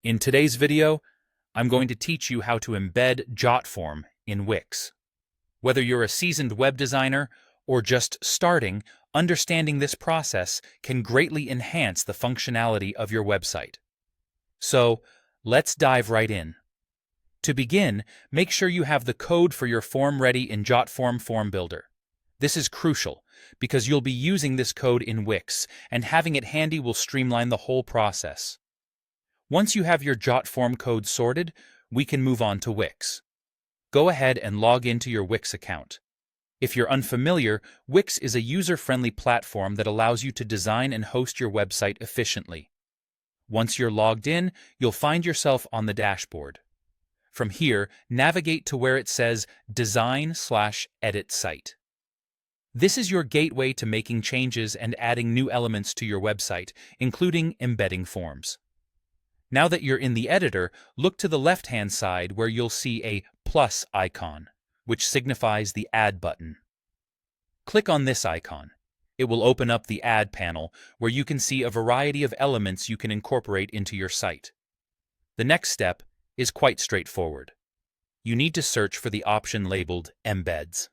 In today's video, I'm going to teach you how to embed Jotform in Wix. Whether you're a seasoned web designer or just starting, understanding this process can greatly enhance the functionality of your website. So, let's dive right in. To begin, make sure you have the code for your form ready in Jotform Form Builder. This is crucial because you'll be using this code in Wix, and having it handy will streamline the whole process. Once you have your Jotform code sorted, we can move on to Wix. Go ahead and log into your Wix account. If you're unfamiliar, Wix is a user-friendly platform that allows you to design and host your website efficiently. Once you're logged in, you'll find yourself on the dashboard. From here, navigate to where it says Design/Edit Site. This is your gateway to making changes and adding new elements to your website, including embedding forms. Now that you're in the editor, look to the left-hand side where you'll see a plus icon, which signifies the Add button. Click on this icon. It will open up the Add panel, where you can see a variety of elements you can incorporate into your site. The next step is quite straightforward. You need to search for the option labeled Embeds.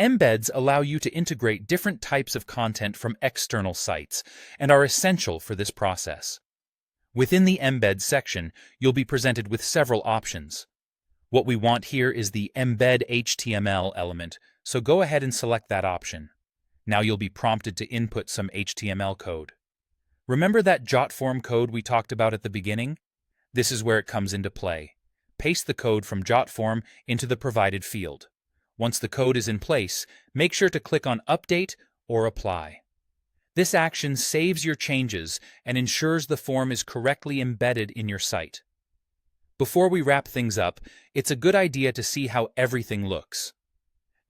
Embeds allow you to integrate different types of content from external sites and are essential for this process. Within the Embed section, you'll be presented with several options. What we want here is the Embed HTML element, so go ahead and select that option. Now you'll be prompted to input some HTML code. Remember that Jotform code we talked about at the beginning? This is where it comes into play. Paste the code from Jotform into the provided field. Once the code is in place, make sure to click on Update or Apply. This action saves your changes and ensures the form is correctly embedded in your site. Before we wrap things up, it's a good idea to see how everything looks.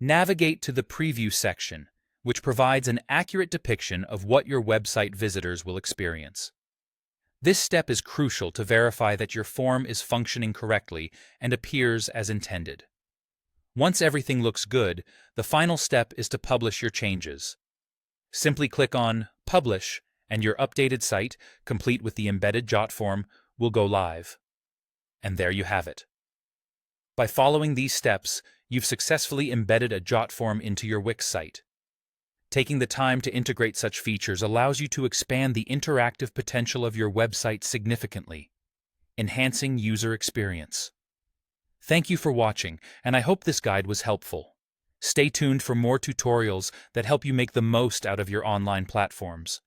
Navigate to the Preview section, which provides an accurate depiction of what your website visitors will experience. This step is crucial to verify that your form is functioning correctly and appears as intended. Once everything looks good, the final step is to publish your changes. Simply click on Publish, and your updated site, complete with the embedded Jotform, will go live. And there you have it. By following these steps, you've successfully embedded a Jotform into your Wix site. Taking the time to integrate such features allows you to expand the interactive potential of your website significantly, enhancing user experience. Thank you for watching, and I hope this guide was helpful. Stay tuned for more tutorials that help you make the most out of your online platforms.